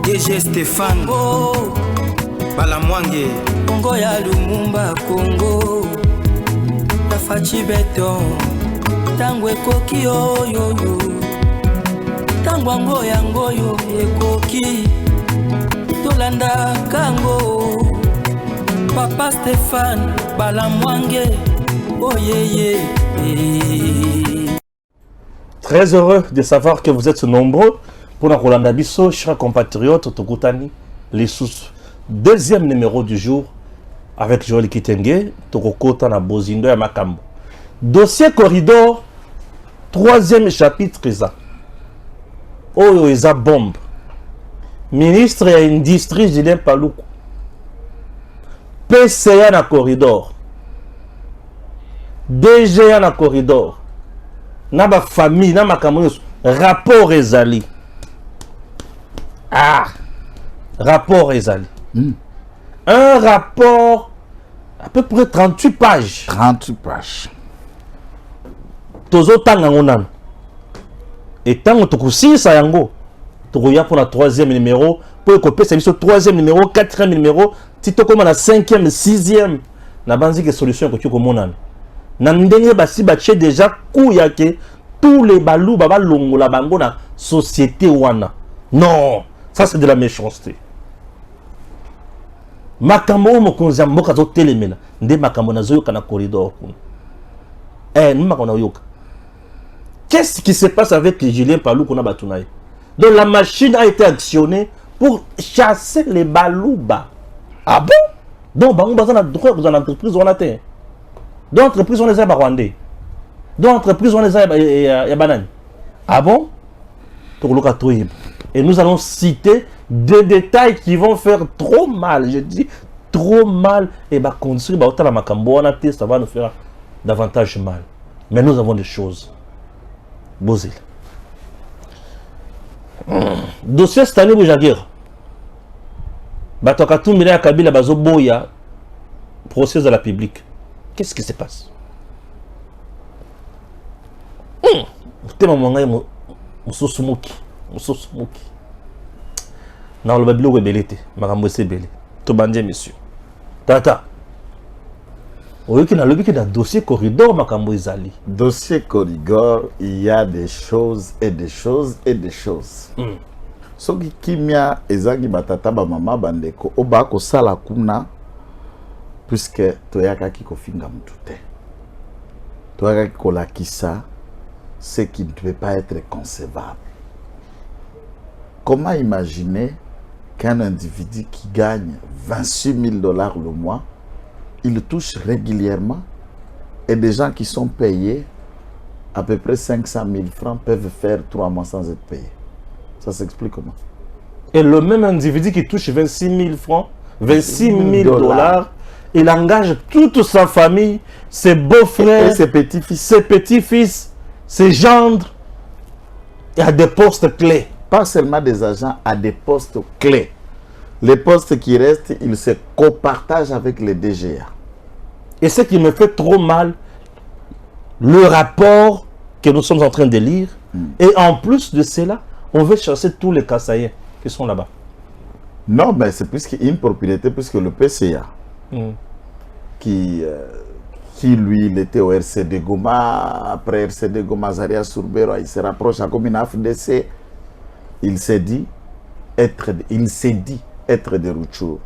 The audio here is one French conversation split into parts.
DG Stéphane Balamwange Congo ya Lumumba Congo Tafachi Beton Tango ekoki oyo Tango ango yango yo ekoki Tolanda kango Papa Stéphane Balamwange Oh yeah. Très heureux de savoir que vous êtes nombreux pour la Rolanda Bisso, chers compatriotes, Tokutani, les sous. Deuxième numéro du jour avec Joël Kitenge, Tokokota na Bozindo ya Makambo. Dossier corridor, troisième chapitre, Oyo Eza bombe. Ministre et industrie Julien Paluku. PCA na corridor. DGA na corridor. Na ba famille, na Makambo. Rapport Ezali. Rapport Ezali. Un rapport à peu près 38 pages. 38 pages. Tozo Tangangonan. Et tant que tu sais ça yango, tu regardes pour la troisième numéro, pour copier c'est le troisième numéro, quatrième numéro, si tu comme la cinquième, sixième, na banzi que solution que tu commonan. Nandenge basi bache déjà kouyake tous les balou baba longo la bango na société wana. Non, ça c'est de la méchanceté. Makambo mokonza mboka zo telemena, nde makambo na zo yoka na corridor kuna. Nous makambo na yoka. Qu'est-ce qui se passe avec Julien Paluku na batunaye? Donc la machine a été actionnée pour chasser les balouba. Ah bon? Donc bango bazana droit dans l'entreprise on a terre. Dans l'entreprise on les a rwandais. Dans l'entreprise on les a banane. Ah bon? Et nous allons citer des détails qui vont faire trop mal. Je dis trop mal. Et bah construire bah autant la makambo on a terre, ça va nous faire davantage mal. Mais nous avons des choses. Bozil. Dossier Stanley Boujagir. Batoka tout à Kabila Bazo Boya. Procès de la publique. Qu'est-ce qui se passe? Tema mwangai musosumuki. Na le babilo webelete. Makambo sebele. Tobanje monsieur. Tata. Oui, qui n'a le but d'un dossier corridor, Makambo Ezali. Dossier corridor, il y a des choses et des choses et des choses. So qui kimia ezagi batata ba mama bandeko oba ko sala kuna puisque toyaka ki ko finga mutute. Toyaka ki ko lakisa ce qui ne peut pas être concevable. Comment imaginer qu'un individu qui gagne 26 000 $ le mois, il touche régulièrement et des gens qui sont payés à peu près 500 000 francs peuvent faire 3 mois sans être payés. Ça s'explique comment? Et le même individu qui touche 26 000 francs, 26 000 $, il engage toute sa famille, ses beaux-frères, ses petits-fils, ses gendres, et à des postes clés. Pas seulement des agents, à des postes clés. Les postes qui restent, ils se copartagent avec les DGA. Et ce qui me fait trop mal, le rapport que nous sommes en train de lire, et en plus de cela, on veut chasser tous les Kassaïens qui sont là-bas. Non, mais c'est plus qu'une propriété, puisque le PCA, qui lui, il était au RCD Goma, après RCD Goma, Zaria Sourbero, il se rapproche à comme une AFDC, il s'est dit être de Rutshuru.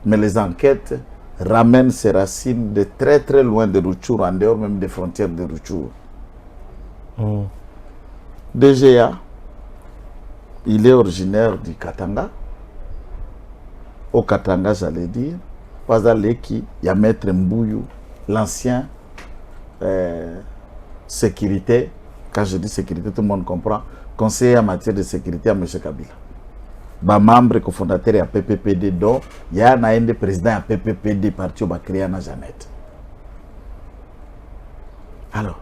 Mais les enquêtes ramènent ses racines de très très loin de Rutshuru, en dehors même des frontières de Rutshuru. DGA, il est originaire du Katanga. Au Katanga, j'allais dire, Pazaleki, il y a Maître Mbouyou, l'ancien sécurité. Quand je dis sécurité, tout le monde comprend. Conseiller en matière de sécurité à M. Kabila. Ba membre cofondateur de PPPD, donc il y a un président de PPPD parti au Bakriana Jeannette. Alors,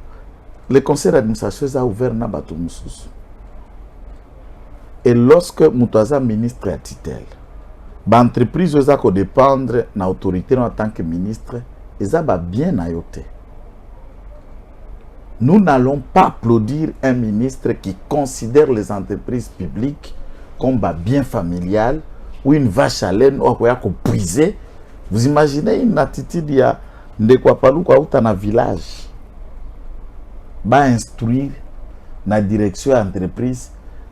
le conseil d'administration a ouvert Nabatou Moussous. Et lorsque Moutaza ministre à titel, l'entreprise a dépendre de l'autorité en tant que ministre, ils ont bien ayoté. Nous n'allons pas applaudir un ministre qui considère les entreprises publiques combat bien familial ou une vache à laine ou quoi puiser. Vous imaginez une attitude il y a de quoi pas ou dans un village. Ba instruire na direction entreprise,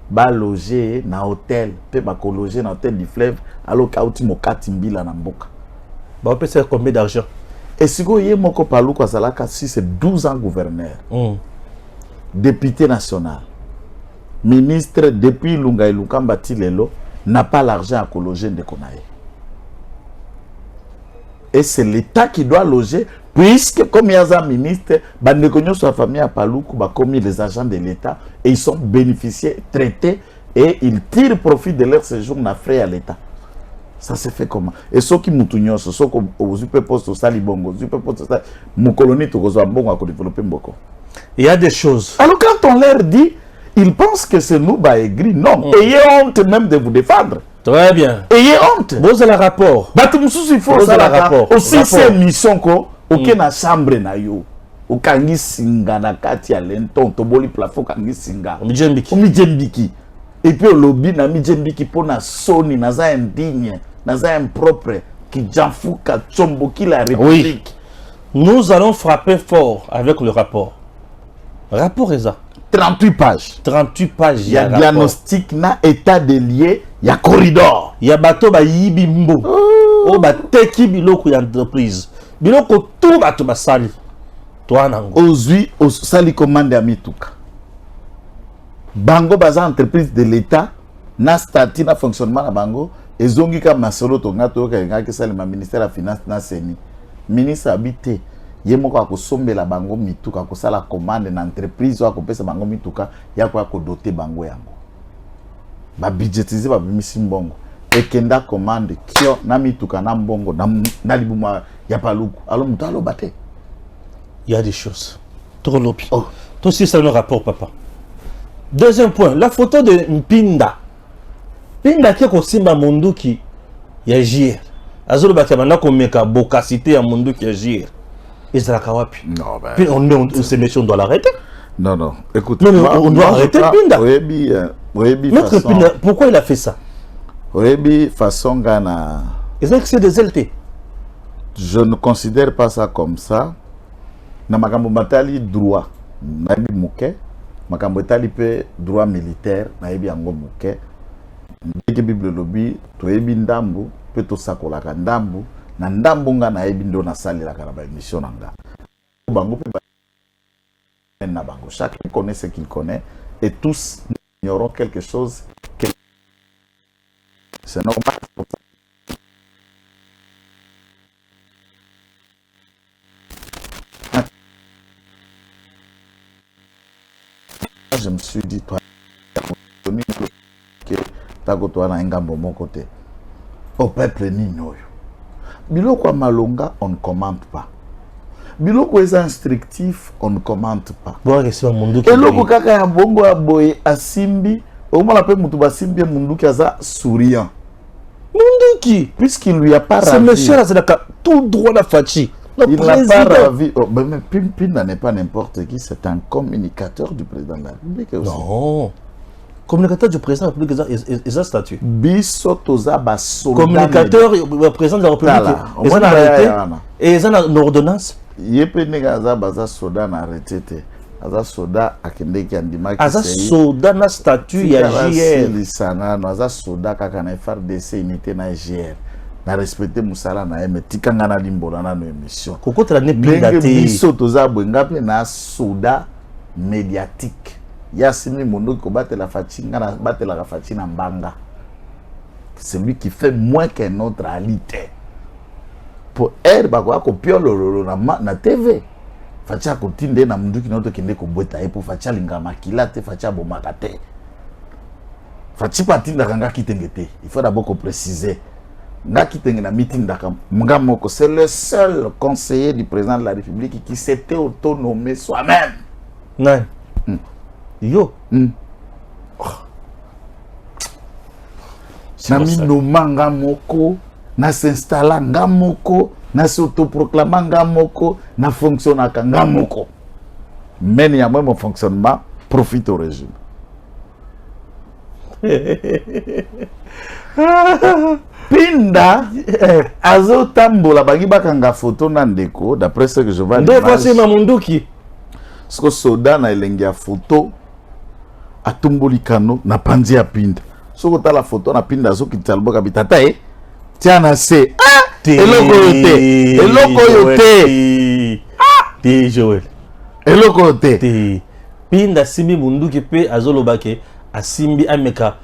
ba loger na hôtel, peut ba loger na hôtel du fleuve alors kauti mokatimbila na mboka. Bah on peut faire combien d'argent? Et si vous voyez mon copalou quoi ça là si c'est 12 ans gouverneur. Député national. Ministre depuis Lunga et Lukamba Tilelo n'a pas l'argent à loger de Konae. Et c'est l'État qui doit loger, puisque comme il y a un ministre, sa famille à Paloukou, comme les agents de l'État, et ils sont bénéficiaires, traités, et ils tirent profit de leur séjour na frais à l'État. Ça se fait comment? Et ceux qui moutougnon, ceux qui ont poste au Salibongo, ceux qui ont poste au mon colonie, tout à développer beaucoup. Il y a des choses. Alors quand on leur dit, ils pensent que c'est nous, aigris. Non, ayez honte même de vous défendre. Très bien. Ayez honte. Vous avez le rapport. Il faut ça rapport. Aussi c'est mission ko aucun na chambre na yo. Okangi singa na kati ya lenton to boli plafond kangi singa. Omijembiki. Et puis au lobby na mijembiki pona soni naza indigne, naza impropre qui janfuka chombo ki la république. Oui. Nous allons frapper fort avec le rapport. Rapport est ça. 38 pages. 38 pages. Il y a diagnostic na état des lieux, il y a corridor. Il y a bateau ba yibimbo. Oh ba teki biloko ya entreprise. Biloko tout bato ba sali. Toi nango. Ozui au sali commande à mituka. Bango baza entreprise de l'État na statut na fonctionnement na bango ezongi ka masolo to ngato ka ngaki sali ma ministère la finance na seni. Ministre habité ye moko akosombela bango mituka kosala commande na entreprise wa kopesa bango mituka ya kwa ko doter bango yango ba budgetiser ba bimisi mbongo ekenda commande kio na mituka na mbongo na libuma ya paluku alors mutalo bate. Il y a des choses trop lopi. Oh, toi aussi c'est le rapport papa. Deuxième point, la photo de Mpinda. Mpinda qui est simba munduki ya JR. Azolo batabanda ko meka bokasité ya munduki ya JR. Non, ben, puis ces messieurs, on doit l'arrêter. Non, non. Écoute, non, on doit arrêter Pinda. Maître Pinda, pourquoi il a fait ça? Façon Ghana. C'est des LT. Je ne considère pas ça comme ça. Na makambo matali droit. Nabi mouke. Makambo matali pe droit militaire. Nabi ango mouke. Ndeke Bible lobby. Toebi ndambu. Pe to sakolaka ndambu. Na ndambu nga na ebi ndo na sali la karaba émission nanga. Bango pe na bango. Chacun connaît ce qu'il connaît et tous ignorons quelque chose. C'est normal. Je me suis dit toi que takoto na ngambo mon côté. Au peuple ninoyo. Biloko malonga, on ne commente pas. Biloko est instructif, on ne commente pas. Et loko kaka ya bongo ya boye asimbi, au moins la pe mutu basimbi munduki aza souriant. Munduki, puisqu'il lui a pas ravi. C'est monsieur Razalaka, tout droit la Fachi. Il n'a pas ravi. Oh, mais Pimpina n'est pas n'importe qui, c'est un communicateur du président de la République aussi. Non. Communicateur du président de la République, ils ont statut. Communicateur du président de la République, ils ont arrêté et ils ont une ordonnance. Il y a un soda arrêté. Aza soda akendeki andima ki aza soda na statut ya JR lisana aza soda kaka na FRDC unité na JR na respecter musala na eme tikanga na limbola na no émission kokota ne plinda te biso toza bwenga pe na soda médiatique Yasimi Mondo ko batela Fatinga na batela Fatina Mbanga. C'est lui qui fait moins qu'un autre à l'ité. Pour elle bakwa ko piolo na TV. Facha ko tinde na mundu kinoto kende ko bweta e pour facha lingama kilate facha bomakate. Fachi patinda kanga kitengete. Il faut d'abord ko préciser. Nga kitenge na meeting d'akam. Mgamoko c'est le seul conseiller du président de la République qui s'était autonomé soi-même. Non. Yo. Nami no manga moko na s'installa ngamoko na s'autoproclama ngamoko na fonctionnaka ngamoko. Mais il y a même un fonctionnement profite au régime. Pinda azo tambola bangi bakanga photo na ndeko d'après ce que je vois. Deux fois c'est Mamunduki. Ce que soda na elengi ya photo atumboli kano na panzi ya Pinda. Soko ta la photo na Pinda zo kitalbo kabitata tiana se eloko yote Ti Joel eloko yote ti Pinda simbi Munduki pe azolobake asimbi ameka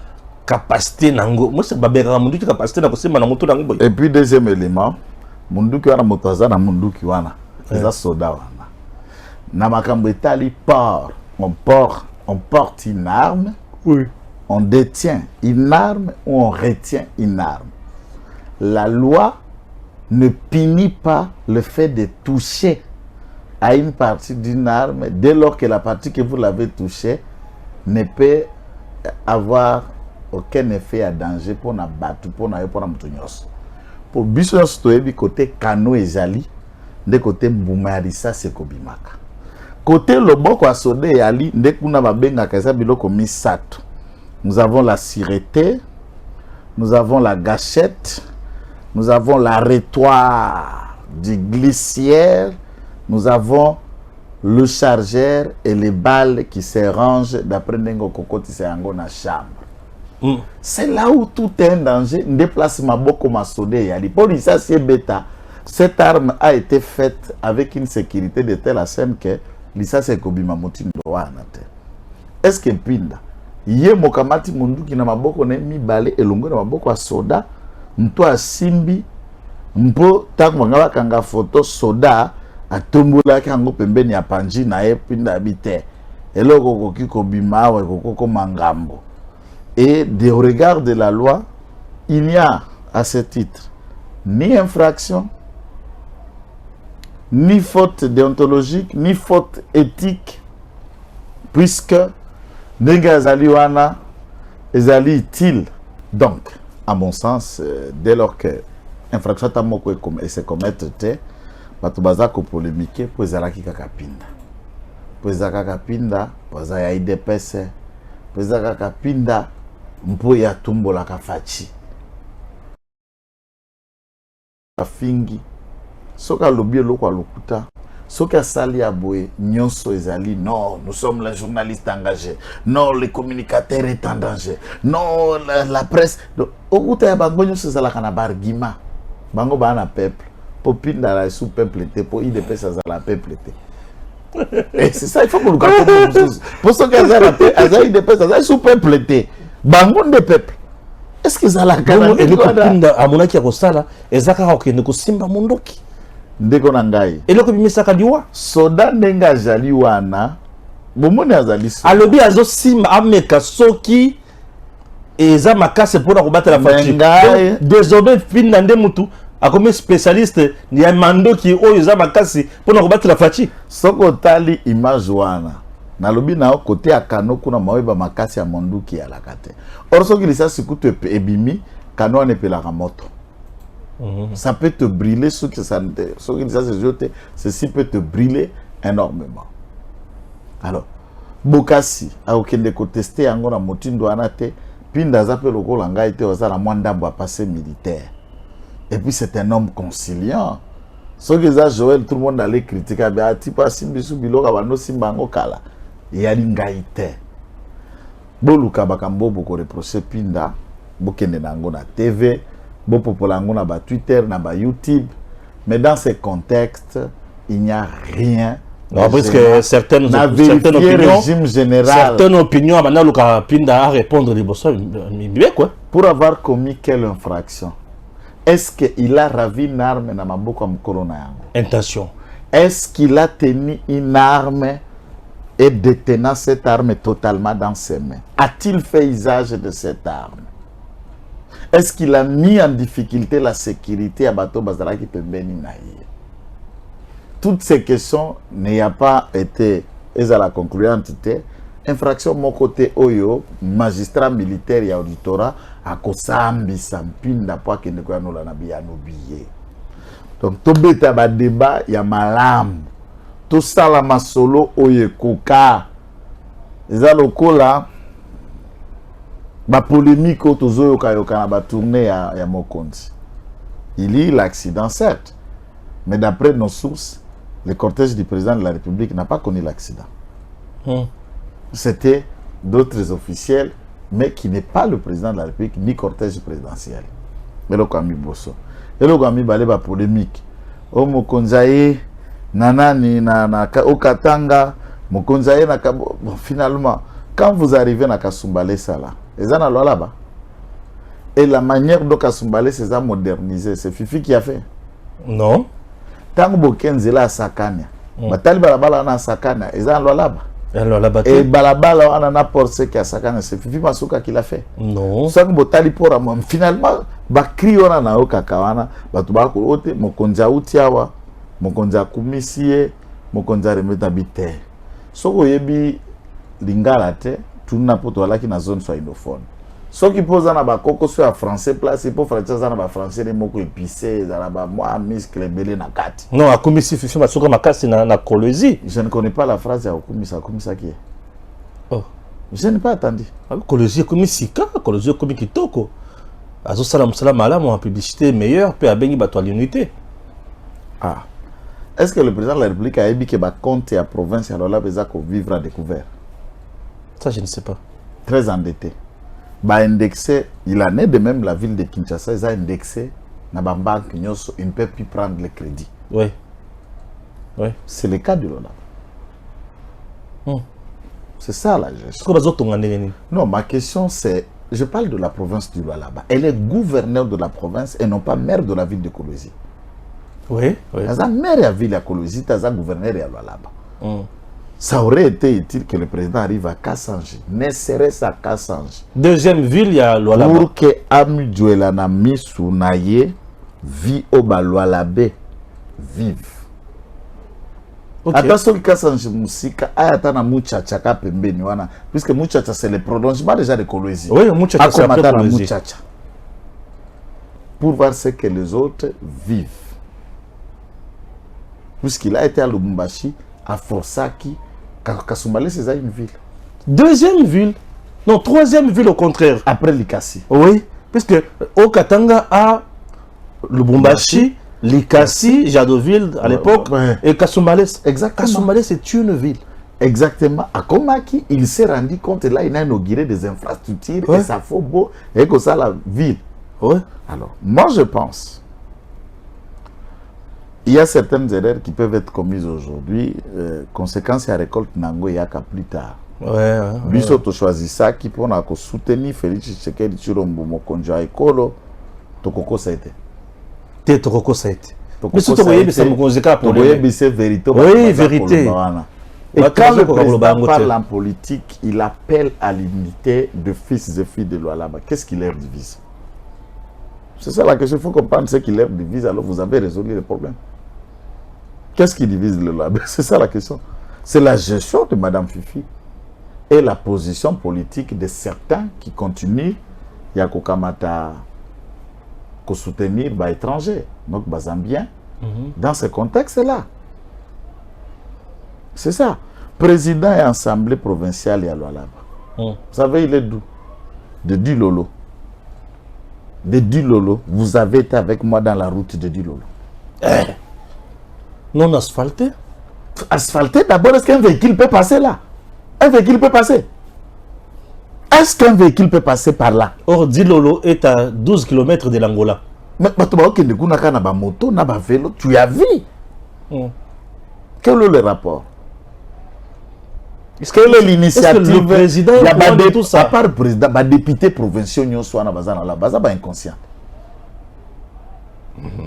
capacité nango moi c'est babeka Munduki capacité na kosimba na moto nango boy. Et puis deuxième élément Munduki wana motaza na Munduki wana eza soda wana na makambo etali port on porte une arme, oui, on détient une arme ou on retient une arme. La loi ne punit pas le fait de toucher à une partie d'une arme dès lors que la partie que vous l'avez touchée ne peut avoir aucun effet à danger pour na batu pour na mutunyos. Pour bisos toebi côté kano ezali de côté mboumarisa sekobimaka. Côté loboko asode yali nde kuna babenga kaza biloko misato. Nous avons la sireté, nous avons la gâchette, nous avons l'arrêtoire du glissière, nous avons le chargeur et les balles qui se rangent d'après Nengo Kokoti Seyango na chambre. C'est là où tout est un danger. Déplace ma boko masode yali. Pour ça c'est bêta. Cette arme a été faite avec une sécurité de telle scène que lisa c'est kobima mutindo wana te. Est-ce que Pinda ye mokamati Munduki na maboko na mibale elongo na maboko soda mto asimbi mpo tango ngaba kanga photo soda atombola kango pembeni ya panji na ye Pinda habite eloko koki kobima wa kokoko mangambo. Et des regards de la loi, il n'y a à ce titre ni infraction, ni faute déontologique, ni faute éthique, puisque Negazali wana ezali utile. Donc, à mon sens, dès lors que infraction tamoko se commettre te, bato bazako polémique pour ezalaki kaka Pinda. Pour ezalaka Pinda, pour ezalaka IDPS, pour ezalaka Pinda, mpo ya tumbola kafachi. Afingi soka lobie loko lokuta soka sali aboye nyonso ezali non nous sommes les journalistes engagés non les communicateurs est en danger non la presse okuta ya bango nyonso ezala kana bargima bango bana peuple po Pinda la sous peuple te po IDP ça la peuple te et c'est ça il faut que nous comprenions pour ce que ça IDP ça sous peuple te bango de peuple. Est-ce que ça la gana eloko Pinda amonaki ya kosala ezaka okende kosimba Munduki ndeko na ngai eloko bimisaka liwa soda ndenga azali wana bomoni azali soda alobi azo simba ameka soki eza makase pona kobatela fachi désormais Pinda nde mutu akomi spécialiste ya Munduki oyo eza makasi pona kobatela fachi soko tali image wana nalobi na côté ya kano kuna maweba makasi ya Munduki ya lakate. Or soki lisa sikutu ebimi kano ne pelaka moto. Ça peut te brûler soki lisa se jeter, ceci peut te brûler énormément. Alors bokasi akokende ko tester yango na motindo wana te Pinda za pe lokola ngai te ozala mwandambo a passé militaire. Et puis c'est un homme conciliant. Soki za Joël tout le monde allait critiquer ba tipa simbisu biloka bano simbango kala. Yali ngai te boluka bakambo boko reprocher Pinda bokende nango na TV bopopola ngo na ba Twitter na ba YouTube, mais dans ces contextes il n'y a rien. Non, parce que certaines opinions maintenant luka Pinda à répondre les boss quoi pour avoir commis quelle infraction. Est-ce qu'il a ravi une arme na maboko ya mukolo na yango? Intention. Est-ce qu'il a tenu une arme et détenant cette arme totalement dans ses mains? A-t-il fait usage de cette arme? Est-ce qu'il a mis en difficulté la sécurité à Bato Bazaraki Pembeni Naïe? Toutes ces questions n'y a pas été, et à la concluante, infraction mon côté Oyo, magistrat militaire et auditorat, à Kosambi Sampinda, pour que nous ayons oublié. Donc, tout le débat, il y a malam. Tout ça la masolo oye koka eza lokola ba polémique autour de tournée à Mokonzi. Il y a eu l'accident, certes, mais d'après nos sources, le cortège du président de la République n'a pas connu l'accident. C'était d'autres officiels, mais qui n'est pas le président de la République, ni cortège présidentiel. Mais le Kwame Bosso. Et le Kwame Balé ba polémique. O Mokonzaye, nanani, au Katanga, Mokonzaye, bon, finalement, quand vous arrivez à Kasumbalé, ça là, ils en ont là-bas. Et la manière dont Kasumbalé s'est modernisé, c'est Fifi qui a fait. Non. Tant que Bokenzi là à Sakania, Batali Balabala na Sakania, ils en ont là-bas. Et Balabala on en a porté qui a Sakania, c'est Fifi Masuka qui l'a fait. Non. Sans que Botali pour moi, finalement, Bakri on a Okakawana, Batubako Ote, Mokonza Utiawa, Mokonza Kumisie, Mokonza Remeta Bite. Soko yebi lingala te, tout n'importe quoi qui na zone soit inophone. Ce qui pose na ba koko soit français place pour français na ba français les mots épicés na ba moi muscle belé na kati. Non, akumisi Fifi Masuka makasi na Kolwezi. Je ne connais pas la phrase ya akumisa qui est. Oh, je n'ai pas attendu. Kolwezi akumisi ka, Kolwezi akumiki kitoko. Azo salam salam ala mon publicité meilleure peut abengi bato à l'unité. Ah. Est-ce que le président de la République a dit que ba compte à province alors là besoin qu'on vivre à découvert? Ça je ne sais pas. Très endetté. Bah indexé, il en est de même la ville de Kinshasa, ils ont indexé na ba banque nyoso, il ne peut plus prendre le crédit. Oui. Oui. C'est le cas de Lola. C'est ça la gestion. Non, ma question c'est, je parle de la province du Lualaba. Elle est gouverneur de la province et non pas maire de la ville de Kolwezi. Oui, oui. Elle est maire de la ville de Kolwezi, elle est gouverneur de Lualaba. Ça aurait été utile que le président arrive à Kassanji. Ne serait-ce à Kassanji. Deuxième ville, il y a Lualaba. Pour que Ami Djouelana Misunaye vit au Lualabé vive. Okay. Attention que Kassanji Moussika ayatana Mouchacha pembeni wana, puisque Mouchacha c'est le prolongement déjà de Kolwezi. Oui, Mouchacha c'est après Kolwezi. Mouchacha. Pour voir ce que les autres vivent. Puisqu'il a été à Lubumbashi, à Forsaki, Kasumbalé c'est une ville. Deuxième ville. Non, troisième ville au contraire. Après Likasi. Oui, puisque au Katanga a Lubumbashi, Likasi, Jadoville à l'époque, et Kasumbalé. Exactement. Kasumbalé c'est une ville. Exactement. À Komaki, il s'est rendu compte là, il a inauguré des infrastructures et ça faut beau et que ça la ville. Oui. Alors, moi je pense, il y a certaines erreurs qui peuvent être commises aujourd'hui, conséquence à récolte Nango Yaka plus tard. Lui, surtout choisi ça qui pour soutenir Félix Tshisekedi Chirombo Mokonjo Ekolo, Tokoko ça a été. Tokoko ça a été. Mais surtout, vous voyez, c'est vérité. Oui, vérité. Et quand le président parle en politique, il appelle à l'unité de fils et filles de Lualaba. Qu'est-ce qui leur divise? C'est ça la question. Il faut comprendre ce qui leur divise, alors vous avez résolu le problème. Qu'est-ce qui divise le Lualaba? C'est ça la question. C'est la gestion de Mme Fifi et la position politique de certains qui continuent à soutenir les étrangers, donc les Zambiens, dans ce contexte-là. C'est ça. Président et assemblée provinciale et à Lualaba. Vous savez, il est d'où? De Dilolo. De Dilolo. Vous avez été avec moi dans la route de Dilolo. Non asphalté? Asphalté, d'abord, est-ce qu'un véhicule peut passer là? Un véhicule peut passer? Est-ce qu'un véhicule peut passer par là? Or, Dilolo est à 12 km de l'Angola. Mais tu as vu? Quel est le rapport? Quelle est l'initiative? Le président il y a tout ça. À part le président, les députés provinciaux sont inconscients.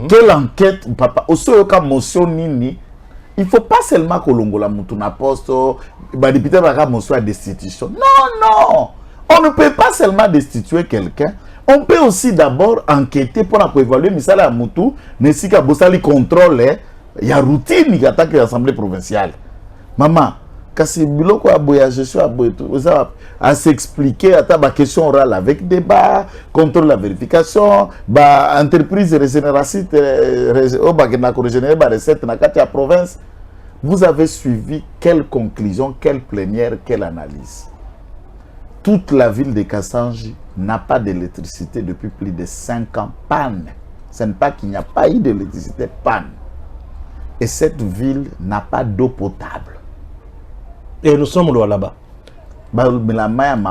Quelle enquête, papa? Aussi, motion nini. Il ne faut pas seulement que l'on la poste, les députés motion à destitution. Non, non. On ne peut pas seulement destituer quelqu'un. On peut aussi d'abord enquêter pour évaluer Misala à Moutou, mais si Bossali contrôle, il y a routine qui attaque l'Assemblée provinciale. Maman, kasi biloko aboya gestion aboya à s'expliquer à ta question orale avec débat, contrôle la vérification, entreprise régénération régénérer recette dans la province. Vous avez suivi quelle conclusion, quelle plénière, quelle analyse? toute la ville de Kassanji n'a pas d'électricité depuis plus de 5 ans. Panne. Ce n'est pas qu'il n'y a pas eu d'électricité, panne. Et cette ville n'a pas d'eau potable. Et nous sommes là-bas.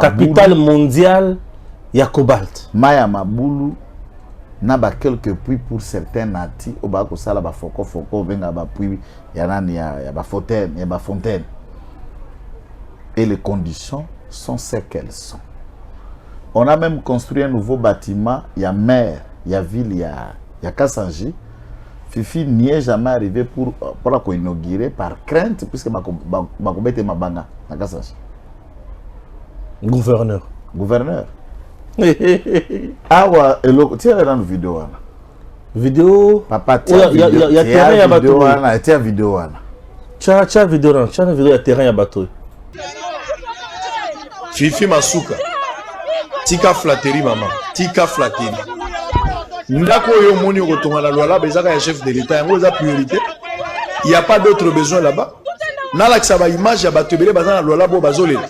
Capitale mondiale, il y a cobalt. Maya Maboulou n'a pas quelques puits pour certains nati. Au bas ça là, foko venga ba puits. Il y a ba fontaine, il y a ba fontaine. Et les conditions sont ce qu'elles sont. On a même construit un nouveau bâtiment. Il y a maire, il y a ville, il y a Kassanji. Fifi n'y est jamais arrivé pour inaugurer par crainte, puisque ma banga à Kassanji. Gouverneur. Ah ouais, tiens dans la vidéo. Vidéo. Papa, il y a terrain à bateau. Tiens vidéo. Tiens vidéo, il y a terrain à bateau. Fifi Masuka. Tika flatterie maman. Tika flatterie. Ndako yo moni okotonga la loi là, bezaka ya chef de l'État, yango eza priorité. Il n'y a pas d'autres besoins là-bas. Nalakisa ba image ya bato ebele baza na loi là bo bazolela.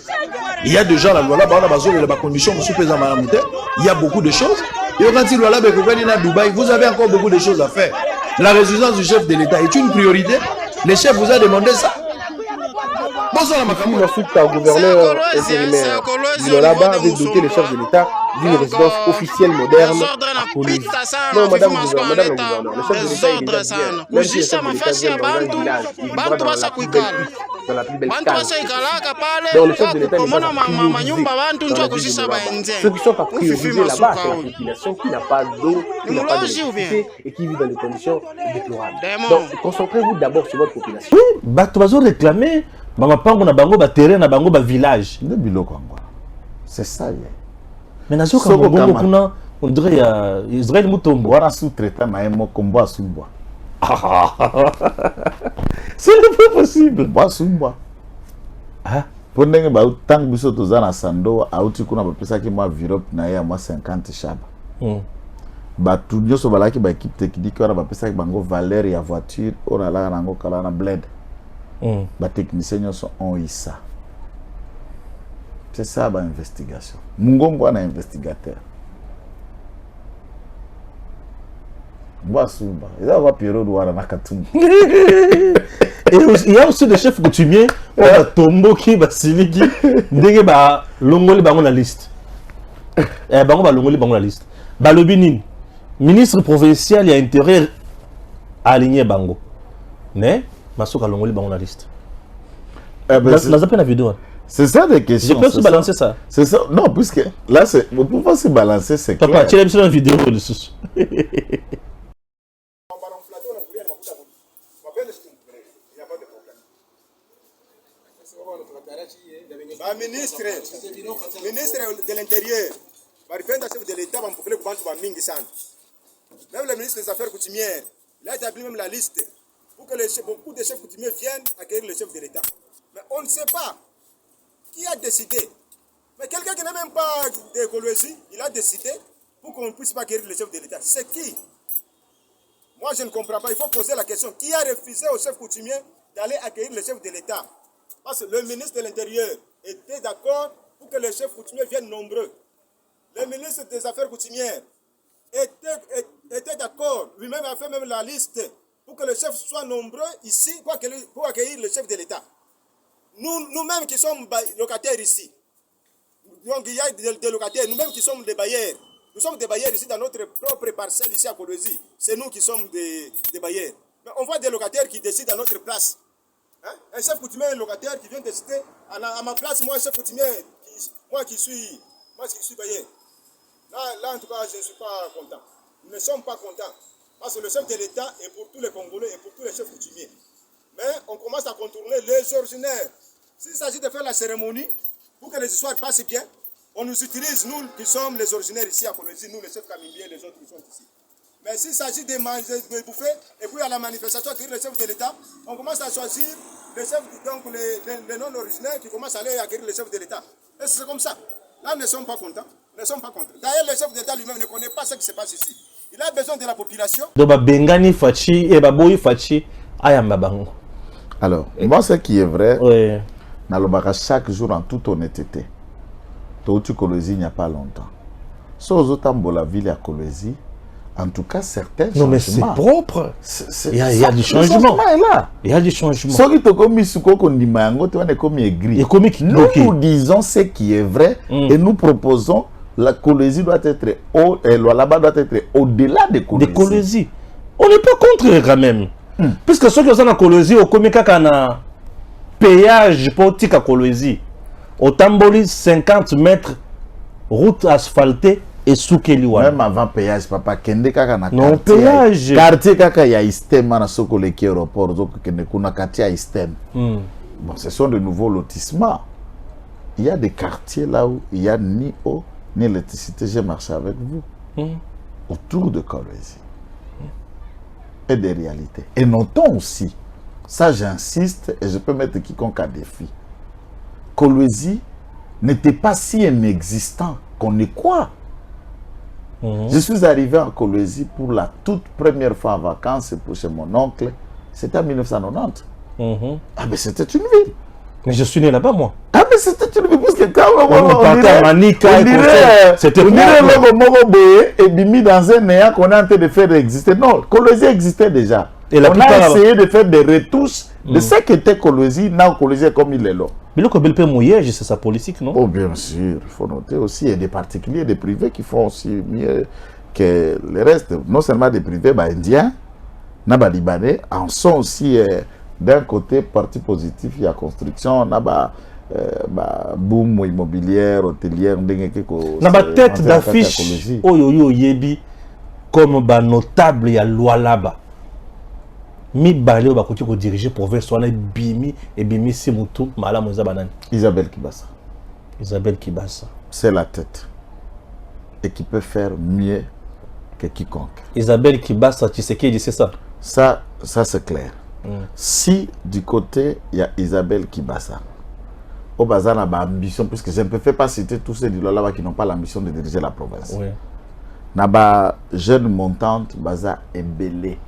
Il y a déjà la loi là, ba bazolela ba conditions sous présent madame. Il y a beaucoup de choses. Et quand il loi là bekokani na Dubaï, vous avez encore beaucoup de choses à faire. La résidence du chef de l'État est une priorité. Le chef vous a demandé ça. Bonsoir Fifi Masuka, gouverneur intérimaire. Il est là-bas avec doter le chef de l'État d'une résidence officielle moderne à Kolwezi. Non, madame le gouverneur, le chef de l'État il est bien. Même si le chef de l'État vient dans un village, il vivra dans la plus belle hutte, dans la plus belle case. Donc le chef de l'État n'est pas à prioriser dans la vie de là-bas. Ceux qui sont à prioriser là-bas, c'est la population qui n'a pas d'eau, qui n'a pas d'électricité et qui vit dans des conditions déplorables. Donc concentrez-vous d'abord sur votre population. Oui, bateau réclamer. Bango na bango ba terrain na bango ba village. C'est ça. Mais nazo ka bango kuna on dirait ya Israël Mutombo wana sous-traitant na emo kombo asumba. C'est pas possible. Bois sumba. Ah, pour ndenge ba tang biso toza na sando auti kuna ba pesa ki moi Europe na ya moi 50 shaba. Ba tout nyoso balaki ba équipe technique wana ba pesa ki bango valeur ya voiture ona la nango kala na bled. Les techniciens ont eu ça. C'est ça l'investigation. Mungongo est un investigateur. Il y a aussi des chefs coutumiers, Tombo qui Basiliki, Dege ba longoli bango na liste. Bango ba longoli bango na liste. Balobinin, ministre provincial il a intérêt à aligner bango. Mais Masuka longoli bango na liste. C'est ça des questions. Je peux se balancer ça. C'est ça. Non, puisque là, on peut pas se balancer, c'est clair. Papa, tu as une vidéo de ce. Ministre de l'Intérieur, chef de l'État, même le ministre des Affaires coutumières, il a établi même la liste pour que beaucoup de chefs coutumiers viennent accueillir le chef de l'État. Mais on ne sait pas qui a décidé. Mais quelqu'un qui n'a même pas de Kolwezi, il a décidé pour qu'on ne puisse pas accueillir le chef de l'État. C'est qui? Moi, je ne comprends pas. Il faut poser la question. Qui a refusé au chef coutumier d'aller accueillir le chef de l'État? Parce que le ministre de l'Intérieur était d'accord pour que les chefs coutumiers viennent nombreux. Le ministre des Affaires coutumières était d'accord. Lui-même a fait même la liste pour que les chefs soient nombreux ici pour accueillir le chef de l'État. Nous-mêmes qui sommes locataires ici, donc il y a des locataires, nous-mêmes qui sommes des bailleurs, nous sommes des bailleurs ici dans notre propre parcelle ici à Kolwezi. C'est nous qui sommes des bailleurs. Mais on voit des locataires qui décident à notre place. Hein? Un chef coutumier, un locataire qui vient décider à ma place, moi, chef coutumier, moi qui suis bailleur. Là, en tout cas, je ne suis pas content. Nous ne sommes pas contents. Parce que le chef de l'État est pour tous les Congolais et pour tous les chefs coutumiers. Mais on commence à contourner les originaires. S'il s'agit de faire la cérémonie, pour que les histoires passent bien, on nous utilise, nous qui sommes les originaires ici à Kolwezi, nous les chefs camiliers, les autres qui sont ici. Mais s'il s'agit de manger, de bouffer, et puis à la manifestation, accueillir les chefs de l'État, on commence à choisir les chefs, donc les non-originaires qui commencent à aller accueillir les chefs de l'État. Et c'est comme ça. Là, nous ne sommes pas contents. Nous ne sommes pas contents. D'ailleurs, le chef d'État lui-même ne connaît pas ce qui se passe ici. Il a besoin de la population. Donc, Bengani Fachi et Baboui Fachi, Ayamba Bango. Alors, moi, ce qui est vrai, oui. chaque jour en toute honnêteté, tu Kolwezi il n'y a pas longtemps. So autant la ville à Kolwezi, en tout cas certains non mais c'est propre. Il y a du changement. Il y a du changement. Ce qui te commis ce qu'on dit mango, tu es comme aigri. Nous disons ce qui est vrai et nous proposons la Kolwezi doit être là-bas doit être au-delà de Kolwezi. De Kolwezi. On n'est pas contre quand même. Puisque ceux qui sont à Kolwezi au commis kana péage pour tika Kolwezi. Au Tamboli 50 mètres route asphaltée et soukeliwa. Même avant péage papa kende kaka na non péage quartier kaka ya Istem na soko le aéroport donc kende kuna quartier ya Istem. Bon ce sont de nouveaux lotissements. Il y a des quartiers là où il y a ni eau ni électricité. J'ai marché avec vous autour de Kolwezi et des réalités. Et notons aussi, ça j'insiste et je peux mettre quiconque à défi. Kolwezi n'était pas si inexistant qu'on est quoi. Je suis arrivé en Kolwezi pour la toute première fois en vacances pour chez mon oncle. C'était en 1990. Ah mais c'était une ville. Mais je suis né là-bas moi. Ah mais c'était une ville parce que quand c'était et bimi dans un néant qu'on est en train de faire exister. Non, Kolwezi existait déjà. Et on a essayé de faire des retouches de ce qu'était Kolwezi. Now Kolwezi est comme il est là. Mais le Kobelpe Mouillé, c'est sa politique, non? Oh, bien sûr. Il faut noter aussi, il y a des particuliers, des privés qui font aussi mieux que le reste. Non seulement des privés indiens, mais libanais, en sont aussi d'un côté parti positif, il y a construction, boom immobilière, hôtelière, na tête d'affiche, oyo yebi, comme notable, il y a Lualaba. Mi balé ba koti ko diriger province wana bimi et bimi simutu mala moza banane Isabelle Kibasa. Isabelle Kibasa, c'est la tête et qui peut faire mieux que quiconque. Isabelle Kibasa, tu sais qui dit c'est ça? Ça c'est clair. Si du côté il y a Isabelle Kibasa, au bazar n'a pas ambition, puisque je ne peux pas citer tous ces là-bas qui n'ont pas l'ambition de diriger la province. Oui. N'a pas jeune montante bazar est belé.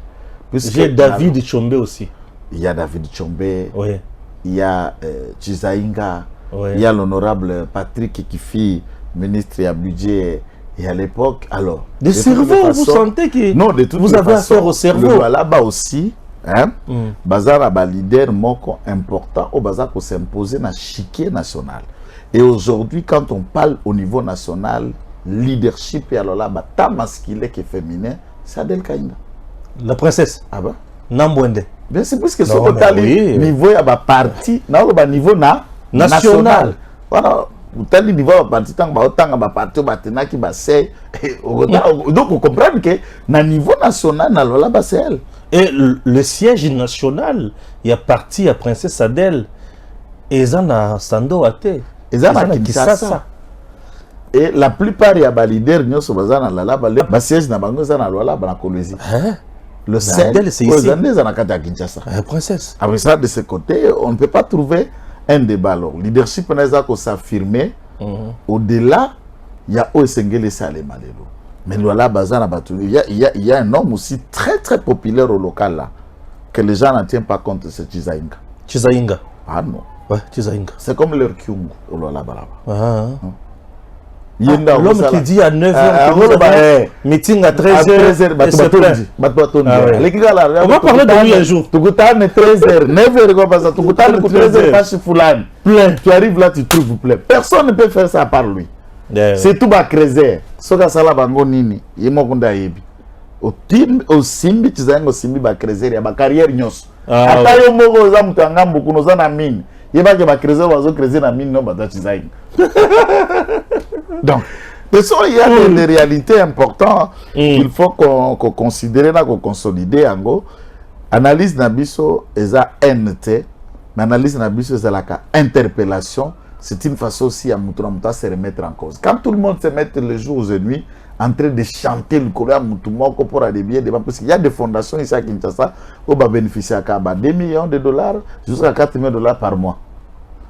J'ai David Tchombe aussi. Il y a David Tchombe, oui. Il y a Chizainga, oui. Il y a l'honorable Patrick Kifi, ministre à budget et à l'époque. Alors, des cerveaux, vous sentez que non, de toute vous avez affaire au cerveau. Là-bas aussi, hein, bazar a leader moko important au bazar pour s'imposer dans chiquier national. Et aujourd'hui, quand on parle au niveau national, leadership et alors là, tant masculin que féminin, c'est Adel Kaïna. La princesse. Ah bah? Nambwende. Bien c'est parce que ce que niveau il y a parti, niveau national. Voilà, au niveau parti tant parti qui donc on comprend que na niveau national là c'est elle. Et le siège national, il y a parti à princesse Adèle et Zana Sando Ate. Et Zana Kinshasa. Et la plupart il y a des leaders qui sont basés dans la siège na bango Zana la na Kolwezi. Le sel, c'est ici. Princesse. Avec ça, de ce côté, on ne peut pas trouver un débat. Le leadership n'a pas s'affirmer. Au-delà, il y a Osengele Salé Malélo. Mais il y a un homme aussi très très populaire au local là, que les gens n'en tiennent pas compte, c'est Chizainga. Chizainga? Ah non. Ouais, Chizainga. C'est comme leur Kyungu au Lola-Balaba. L'homme qui dit à 9h, meeting à 13h, on va parler de lui un jour. Tu 13h, 9h, plein. Tu arrives là, tu trouves plein. Personne ne peut faire ça par lui. C'est tout bas creuser. Soka sala bango nini, yemo kunda yebi. Au simbi, tu sais, au simbi bas creuser, il y a ma carrière nyos. Ata yo moko za mutanga mbuku noza na mine. Yeba ke bas creuser, wazo creuser na mine no bata chizaï. Donc, il y a des réalités importantes qu'il faut qu'on considère, qu'on consolide. Analyse Nabiso est à NT, mais analyse Nabiso est à la interpellation. C'est une façon aussi à Moutoumouta se remettre en cause. Quand tout le monde se met les jours et nuits en train de chanter le Coran Moutoumouta pour aller bien, parce qu'il y a des fondations ici à Kinshasa où on va bénéficier à 2 millions de dollars jusqu'à 4 millions de dollars par mois.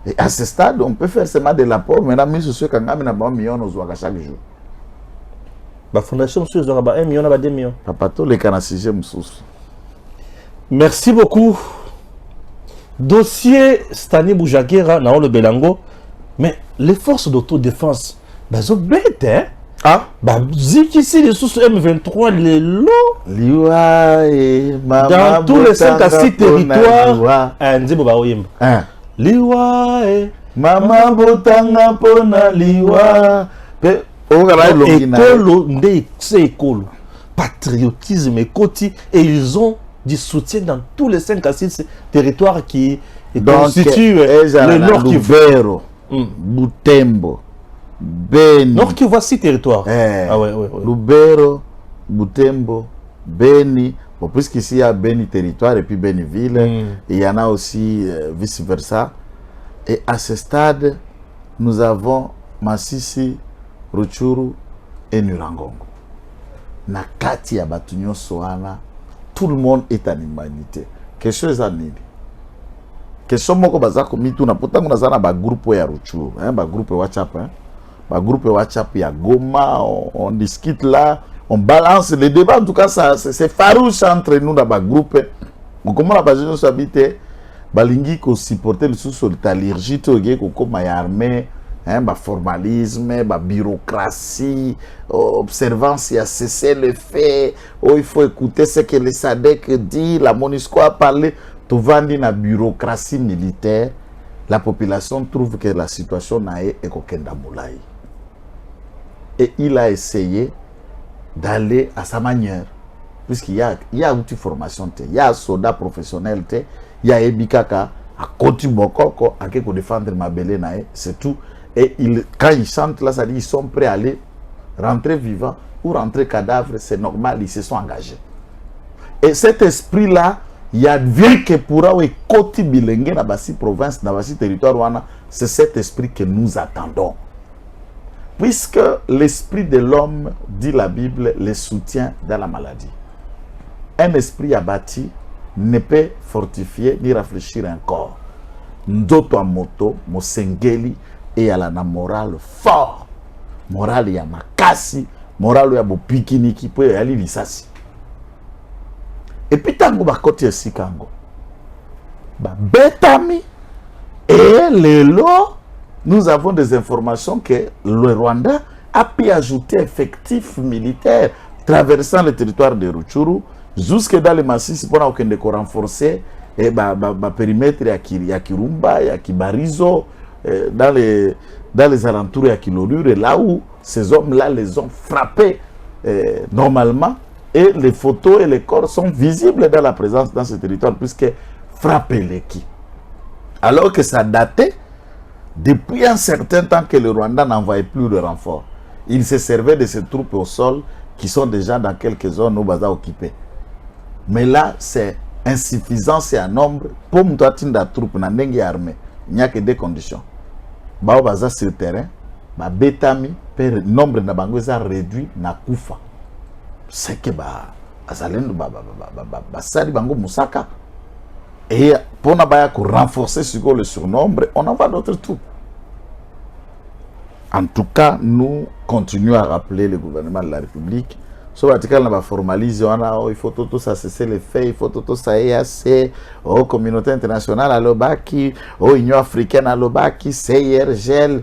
Et à ce stade, on peut faire seulement de l'apport. Maintenant, mais ce quand même 1 million chaque jour. La fondation, c'est 1 million, 2 millions. Papa, tous les canaux, merci beaucoup. Dossier Stani Boujakera, dans le Belango, Mais les forces d'autodéfense, sont bêtes, hein? Ah, Ici, les sous M23, les lots, dans tous les 5 à 6 territoires, Liwa, Mama botanga pona liwa. Écolo, patriotisme et côté, et ils ont du soutien dans tous les 5 à 6 territoires qui constituent le Nord Kivu. Butembo, Beni. Nord Kivu, 6 territoires. Lubero, Butembo, Beni. Bon, puisqu'ici il y a Beni territoire et puis Beni ville, il y en a aussi vice versa. Et à ce stade, nous avons Masisi, Rutshuru et Nyiragongo. Nakati ya batunyo soana, tout le monde est en humanité. Quelque chose à dire. Question moko bazako mitu na pourtant on a ça ba groupe ya Rutshuru, hein, ba groupe WhatsApp, hein. Ba groupe WhatsApp ya Goma, on discute là, on balance les débats. En tout cas, ça c'est farouche entre nous dans ba groupe. On commence à baser nos habités. Balingi ko supporter le sous l'allergie to ge ko koma ya armée, hein, ba formalisme, ba bureaucratie, observance ya cesser le fait, il faut écouter ce que le SADC dit, la MONUSCO a parlé, tout vandi na bureaucratie militaire, la population trouve que la situation nae est kokenda moulai. Et il a essayé d'aller à sa manière, puisqu'il y a une formation, il y a un soldat professionnel, il y a Ebikaka, à côté Bokoko, à qui défendre Mabele nae, c'est tout. Et quand ils chantent là, ça dit ils sont prêts à aller rentrer vivants ou rentrer cadavre, c'est normal, ils se sont engagés. Et cet esprit-là, il y a bien que pour eux, côté bilingue, dans la province, dans la territoire, c'est cet esprit que nous attendons. Puisque l'esprit de l'homme, dit la Bible, le soutient dans la maladie. Un esprit abattu ne peut fortifier ni réfléchir un corps. Ndoto a moto, mosengeli, et à la morale fort. Morale ya makasi, morale ya bopikini qui peut aller lisasi. Et puis tango ba koti esikango. Ba betami et lelo, nous avons des informations que le Rwanda a pu ajouter effectifs militaires traversant le territoire de Rutshuru jusque dans les massifs pour renforcer et périmètre ya Kirumba, ya Kibarizo, dans les alentours ya Kilolure, et là où ces hommes-là les ont frappés normalement, et les photos et les corps sont visibles dans la présence dans ce territoire, puisque frapper les qui. Alors que ça datait depuis un certain temps que le Rwanda n'envoyait plus de renforts. Il se servait de ces troupes au sol qui sont déjà dans quelques zones où Baza occupées. Mais là, c'est insuffisant, c'est un nombre. Pour me trouver des troupes dans une armée, il n'y a que deux conditions. Baza sur le terrain, betami, le nombre de bango est réduit na kufa. C'est que azalendo sali bango musaka. Et pour renforcer le surnombre, on envoie d'autres troupes. En tout cas, nous continuons à rappeler le gouvernement de la République. Sur l'article, on va formaliser, il faut tout ça cesser les faits, il faut tout ça EAC, communauté internationale à l'Obaki, Union africaine à l'Obaki, CIRGL,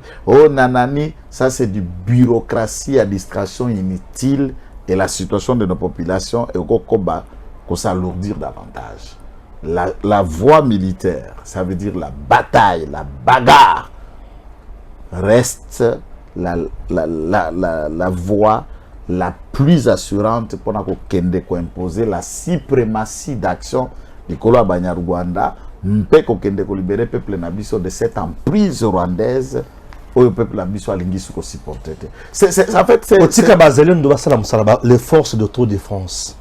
Nanani. Ça, c'est du bureaucratie à distraction inutile et la situation de nos populations est au combat qu'on s'alourdir davantage. La voie militaire, ça veut dire la bataille, la bagarre, reste la voie la plus assurante pour imposer la suprématie d'action du Kolo Banyarwanda, pour libérer le peuple nabiso de cette emprise rwandaise où le peuple nabiso a l'ingisou supporté. En fait, les forces d'autodéfense,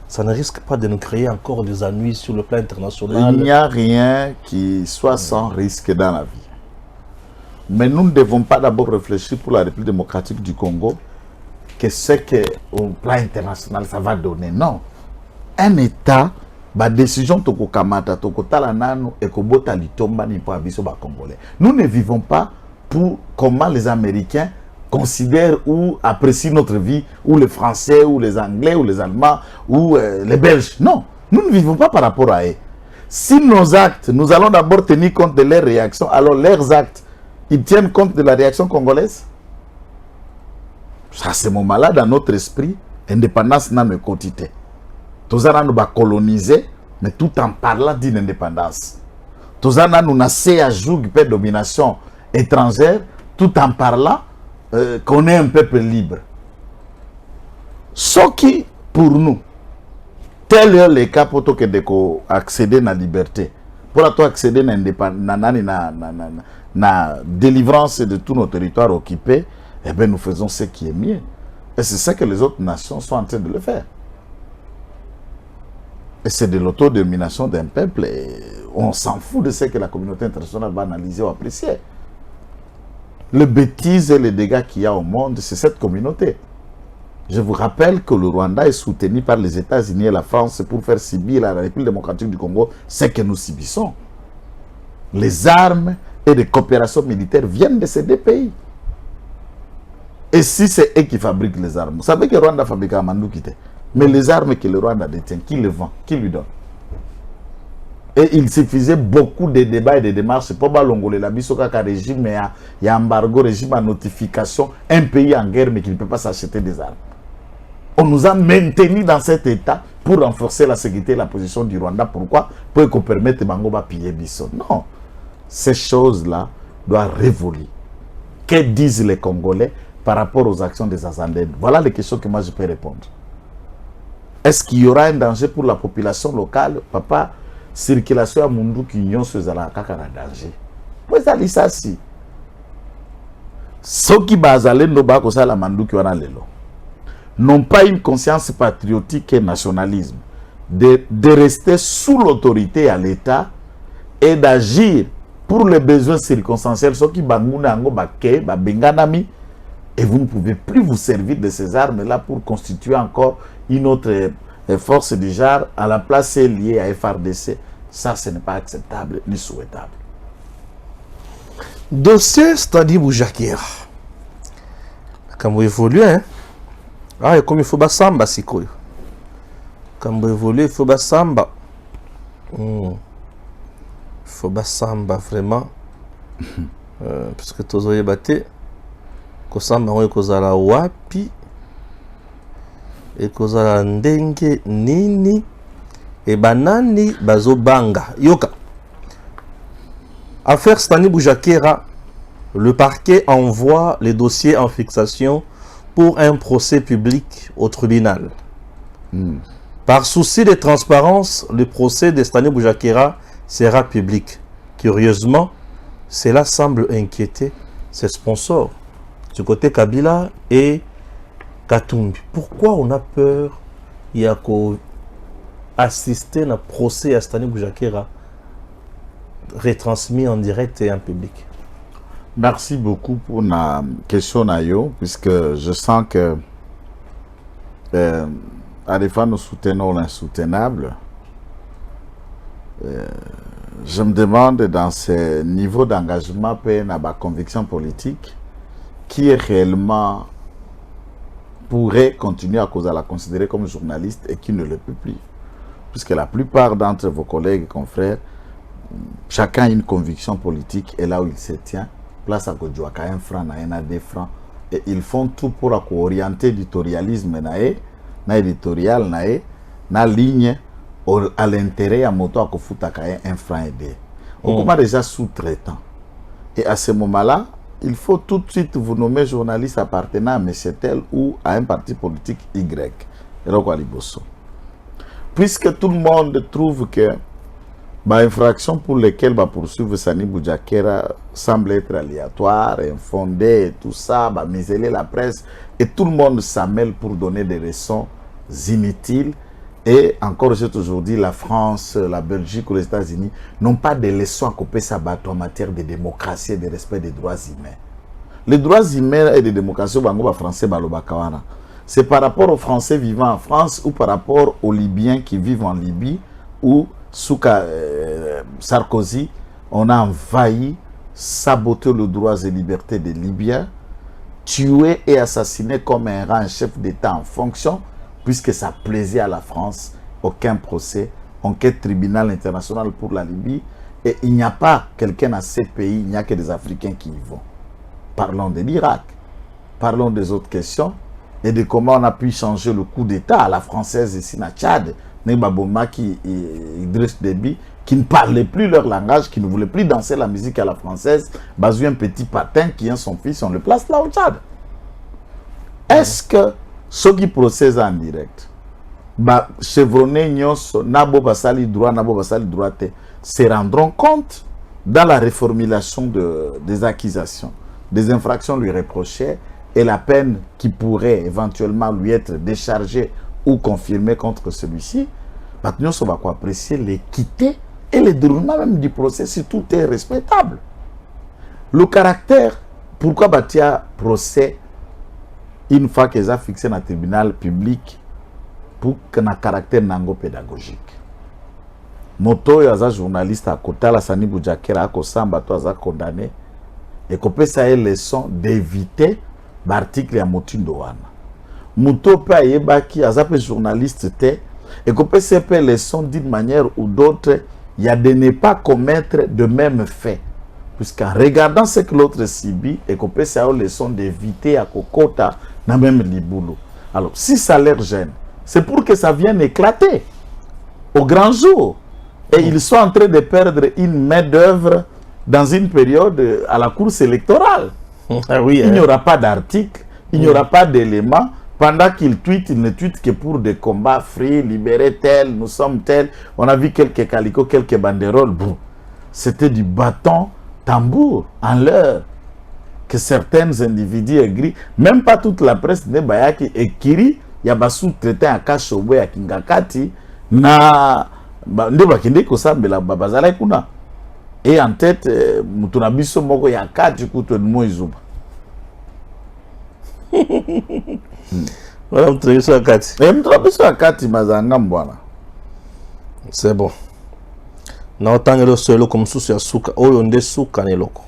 ça ne risque pas de nous créer encore des ennuis sur le plan international. Il n'y a rien qui soit sans risque dans la vie. Mais nous ne devons pas d'abord réfléchir pour la République démocratique du Congo que ce qu'au plan international ça va donner. Non. Un État, la décision toko kamata toko talananu et kobota litomba ni po abiso ba Congolais. Nous ne vivons pas pour comment les Américains considèrent ou apprécient notre vie, ou les Français, ou les Anglais, ou les Allemands, ou les Belges. Non, nous ne vivons pas par rapport à eux. Si nos actes, nous allons d'abord tenir compte de leurs réactions, alors leurs actes ils tiennent compte de la réaction congolaise. À ce moment-là, dans notre esprit, l'indépendance n'a pas quotité. Tous les nous coloniser, mais tout en parlant d'une indépendance. Tous les nous naissons à jouer de domination étrangère, tout en parlant qu'on est un peuple libre. Ce qui, pour nous, tel est le cas pour accéder à la liberté. Pour accéder à la délivrance de tous nos territoires occupés, eh bien, nous faisons ce qui est mieux. Et c'est ça que les autres nations sont en train de le faire. Et c'est de l'autodétermination d'un peuple. Et on s'en fout de ce que la communauté internationale va analyser ou apprécier. Les bêtises et les dégâts qu'il y a au monde, c'est cette communauté. Je vous rappelle que le Rwanda est soutenu par les États-Unis et la France pour faire subir à la République démocratique du Congo ce que nous subissons. Les armes et les coopérations militaires viennent de ces deux pays. Et si c'est eux qui fabriquent les armes, vous savez que le Rwanda fabrique à Mandoukite. Mais les armes que le Rwanda détient, qui les vend, qui lui donne? Et il suffisait beaucoup de débats et de démarches pour balongoler la bisokaka régime, il y a embargo, régime à notification, un pays en guerre mais qui ne peut pas s'acheter des armes. On nous a maintenus dans cet état pour renforcer la sécurité et la position du Rwanda. Pourquoi? Pour qu'on permette Bango de piller Bissau. Non. Ces choses-là doivent révoluer. Que disent les Congolais par rapport aux actions des Azandènes? Voilà les questions que moi je peux répondre. Est-ce qu'il y aura un danger pour la population locale? Papa, circulation à Mundu qui n'y a pas danger. Vous allez ça si. Ceux qui basent no ba kosa la Mandu qui wana lelo n'ont pas une conscience patriotique et nationalisme de rester sous l'autorité à l'État et d'agir pour les besoins circonstanciels. Ceux qui banguna ango bake ba benganami. Et vous ne pouvez plus vous servir de ces armes-là pour constituer encore une autre force du genre à la place liée à FRDC. Ça, ce n'est pas acceptable ni souhaitable. Dossier Stani Boujakera. Quand vous évoluez, hein? Ah, et comme il faut pas samba, c'est quoi? Quand vous évoluez, il faut pas samba. Il faut pas samba, vraiment. Parce que tous les battés. Kosamba ngo kozala wapi ekozala ndenge nini e banani bazobanga yoka. Affaire Stani Boujakera, le parquet envoie les dossiers en fixation pour un procès public au tribunal. Par souci de transparence, le procès de Stani Boujakera sera public. Curieusement, cela semble inquiéter ses sponsors du côté Kabila et Katumbi. Pourquoi on a peur il y a qu'à assister à un procès à Stani Boujakera retransmis en direct et en public? Merci beaucoup pour la question Nayo, puisque je sens que à des fois nous soutenons l'insoutenable. Je me demande dans ce niveau d'engagement et dans ma conviction politique qui est réellement pourrait continuer à cause de la considérer comme journaliste et qui ne le peut plus. Puisque la plupart d'entre vos collègues et confrères, chacun a une conviction politique et là où il se tient, place à Kodjouaka 1 franc, na 2 francs, et ils font tout pour orienter l'éditorialisme na éditorial na ligne à l'intérêt à moto à Kofutaka 1 franc et 2. On commence déjà sous-traitant. Et à ce moment-là, il faut tout de suite vous nommer journaliste appartenant à M. Tel ou à un parti politique Y. Puisque tout le monde trouve que l'infraction pour laquelle poursuivre Stani Boujakera semble être aléatoire, infondée, et tout ça, museler la presse, et tout le monde s'amène pour donner des raisons inutiles. Et encore aujourd'hui, la France, la Belgique ou les États-Unis n'ont pas de leçons à couper sa bateau en matière de démocratie et de respect des droits humains. Les droits humains et de démocratie, c'est par rapport aux Français vivant en France ou par rapport aux Libyens qui vivent en Libye où, sous Sarkozy, on a envahi, saboté les droits et libertés des Libyens, tué et assassiné comme un chef d'État en fonction, puisque ça plaisait à la France, aucun procès, aucun tribunal international pour la Libye, Et il n'y a pas quelqu'un dans ces pays, il n'y a que des Africains qui y vont. Parlons de l'Irak, parlons des autres questions et de comment on a pu changer le coup d'État à la française ici na Tchad. Nebabomaki et Idriss Déby, qui ne parlaient plus leur langage, qui ne voulaient plus danser la musique à la française, Bazou un petit patin qui est son fils, on le place là au Tchad. Est-ce que ceux qui procèdent en direct, chevronné nyonso, nabo basali droit, se rendront compte dans la reformulation des accusations, des infractions lui reprochées et la peine qui pourrait éventuellement lui être déchargée ou confirmée contre celui-ci, maintenant on va apprécier l'équité et le déroulement même du procès si tout est respectable. Le caractère, pourquoi bâtir procès une fois qu'ils ont fixé dans le tribunal public pour que un caractère nango pédagogique. Moto yaza journaliste à côté la Sani Boujakera à Kosamba to aza condamné et qu'on peut ça une leçon d'éviter l'article à Motindo wana. Moto peut ayebaki aza pe journaliste te et qu'on peut ça une leçon d'une manière ou d'autre il y a de ne pas commettre de même fait. Puisqu'en regardant ce que l'autre subit et qu'on peut ça une leçon d'éviter à kokota na même liboulou. Alors si ça leur gêne, c'est pour que ça vienne éclater au grand jour. Et ils sont en train de perdre une main-d'œuvre dans une période à la course électorale. Ah oui, il n'y aura pas d'article, il n'y aura pas d'éléments. Pendant qu'ils tweetent, ils ne tweetent que pour des combats free, libérer tel, nous sommes tel. On a vu quelques calicots, quelques banderoles. C'était du bâton tambour en l'heure que certains individus aigris, même pas toute la presse ne bayaki ekiri, il y a sous-traitant à Kashobwe à Kingakati, na nde bakende kosambela babazala kuna. Et en tête, mutunabiso moko ya kati kuto nmo izuba. Voilà, mutunabiso ya kati. Mutunabiso ya kati mazanga mbwana. C'est bon. Na otangelo solo comme susu ya suka, oyo nde suka ne loko.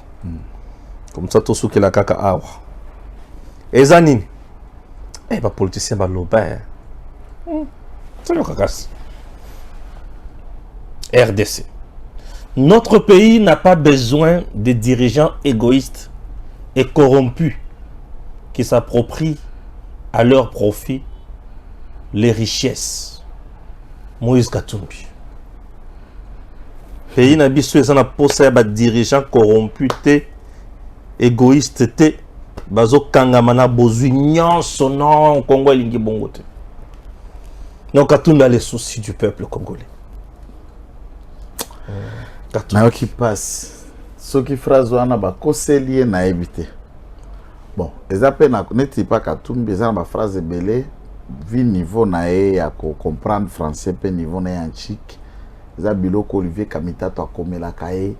Comme ça to suki la kaka awa. Eza nini? Ba politicien ba loba. C'est le kakas. RDC. Notre pays n'a pas besoin de dirigeants égoïstes et corrompus qui s'approprient à leur profit les richesses. Moïse Katumbi. Pays n'a biso ezana posa ba dirigeants corrompus égoïstes bazo kangamana bozui nyonso non Congo elingi bongo te. Donc atunda les soucis du peuple congolais. Na qui passe ce qui phrase wana ba koselier na éviter. Bon, les appels na neti pas Katumbi eza na ba phrase belé vi niveau na ya ko comprendre français pe niveau na antique. Eza biloko Olivier Kamita to akomela kae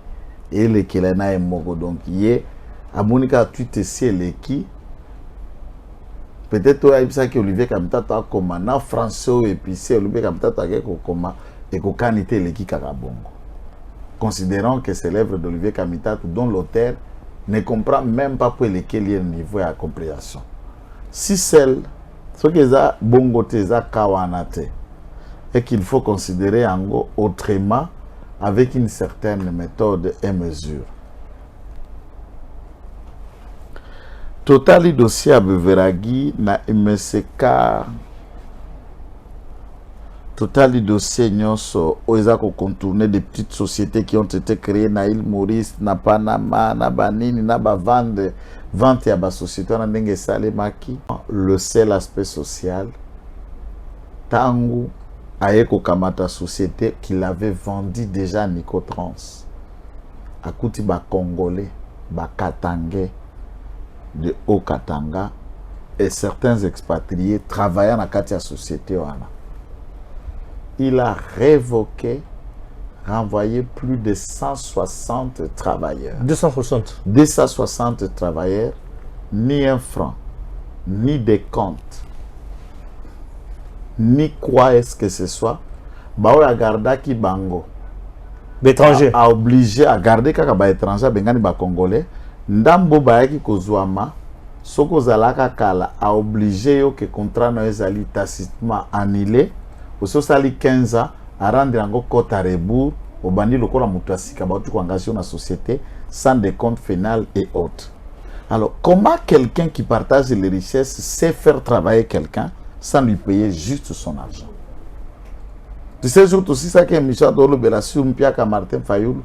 et le kelena e mogo donc yé a Monica tweet si eleki peut-être toi ibisa que Olivier Kamita to akoma na français et puis c'est Olivier Kamita to akeko koma et ko kanité eleki kaka bongo. Considérant que c'est l'œuvre d'Olivier Kamita dont l'auteur ne comprend même pas pour lequel il y a un niveau de compréhension. Si celle, ce que ça bongo te za kawanate et qu'il faut considérer en gros autrement avec une certaine méthode et mesure. Totali dossier à Beveragi na MSK. Total dossier nyonso oza ko contourner des petites sociétés qui ont été créées na île Maurice, na Panama, na Banini, na ba vente ya ba société na ndenge salemaki. Le seul aspect social tangu ayeko kamata société qu'il avait vendu déjà à Nicotrans. Akuti ba Congolais, ba Katangais de Haut-Katanga et certains expatriés travaillant na kati ya société wana. Il a révoqué, renvoyé plus de 160 travailleurs. 260. 260 travailleurs, ni un franc, ni des comptes, ni quoi est-ce que ce soit. Bao ya garda ki bango. L'étranger. A obligé à garder kaka ba étranger, bengani ba congolais. Ndambo ba yaki kozwama, soko zalaka kala, a obligé yo que contrat no ezali tacitement annulé. Au sali 15 ans, à rendre en compte à rebours, au bandi le corps mutasika ba tu engagé dans la société sans des comptes pénal et autres. Alors comment quelqu'un qui partage les richesses sait faire travailler quelqu'un sans lui payer juste son argent? Tu sais surtout aussi ça que Michel Dolo Belasium Piaka Martin Fayoul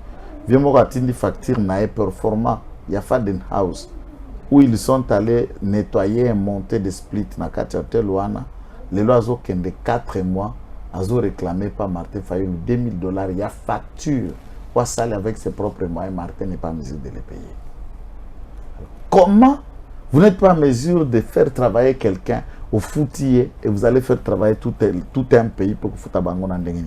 vient moi atteindre facture nae performant il y a Faden House où ils sont allés nettoyer et monter des splits na Katiatel Luana. Les lois ont de 4 mois, ils ont réclamé par Martin Fayoul $2000. Il y a facture. Pour saler avec ses propres moyens, Martin n'est pas en mesure de les payer. Alors, comment vous n'êtes pas en mesure de faire travailler quelqu'un au foutier et vous allez faire travailler tout un pays pour que vous fassiez?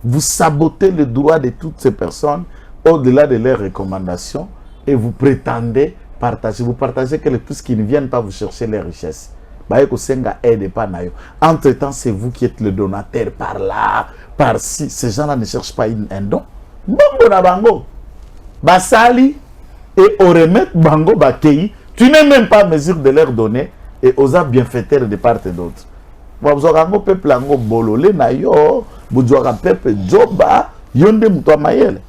Vous sabotez le droit de toutes ces personnes au-delà de leurs recommandations et vous prétendez partager. Vous partagez que puisqu'ils ne viennent pas vous chercher les richesses. Entre-temps, c'est vous qui êtes le donateur par là, par-ci. Ces gens-là ne cherchent pas un don. Bongo na bango. Basali et au remettre bango bakei. Tu n'es même pas en mesure de leur donner et aux bienfaiteurs de part et d'autre. Vous avez un peuple qui bololé na yo, vous avez un peuple joba, yonde muto mayele.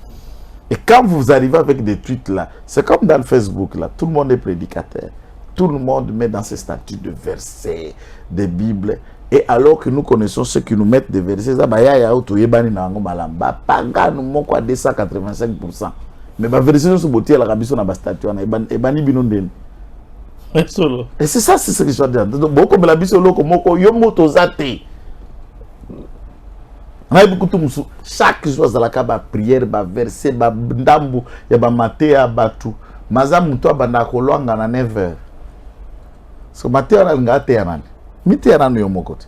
Et quand vous arrivez avec des tweets là, c'est comme dans le Facebook là, tout le monde est prédicateur. Tout le monde met dans ses statuts de versets, de Bibles. Et alors que nous connaissons ceux qui nous mettent des versets, ça bah ya auto yebani na ngo malamba, paga nous mon quoi 285%. Mais bah verset sur botier la rabiso na ba statut na ebani binondeni. Et c'est ça, c'est ce que je veux dire. Donc beaucoup de la biso loko moko yo moto zate. Chaque jour dans la kaba prière ba verset ba ndambu ya ba matea batu maza muto abanda kolwanga na 9h. So matea na ngate ya nani mite ya nani yo mokote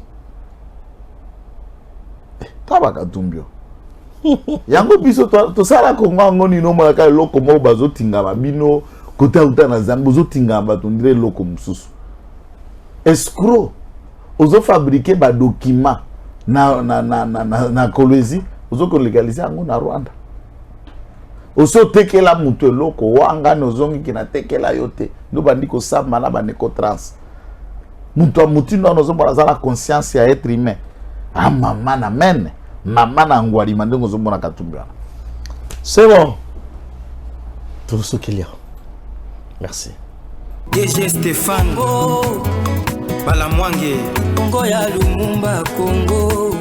tabaka tumbio yango biso to sala ko ngoni no mala ka loko mo bazo tinga babino kota uta na zango zo tinga ba tondire loko mususu escroc ozo fabriquer ba document na Kolwezi ozo ko légaliser yango na Rwanda oso tekela mutu loko wanga nozongi kina tekela yote ndo bandi ko saba na ba neko trans mutu mutindo nozo mona za la conscience ya être humain ah maman na mene maman na ngwali mandengo zo mona katumba. C'est bon. Tout ce qu'il y a. Merci. DG Stéphane Balamwange Congo ya Lumumba Congo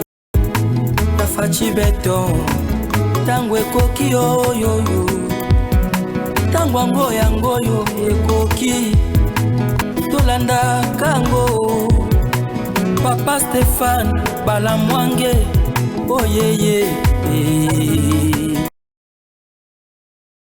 Tafachi Beton Tango ekoki oyoyo Tango ango yango yo ekoki Tolanda kango Papa Stéphane Balamwange Oh yeah yeah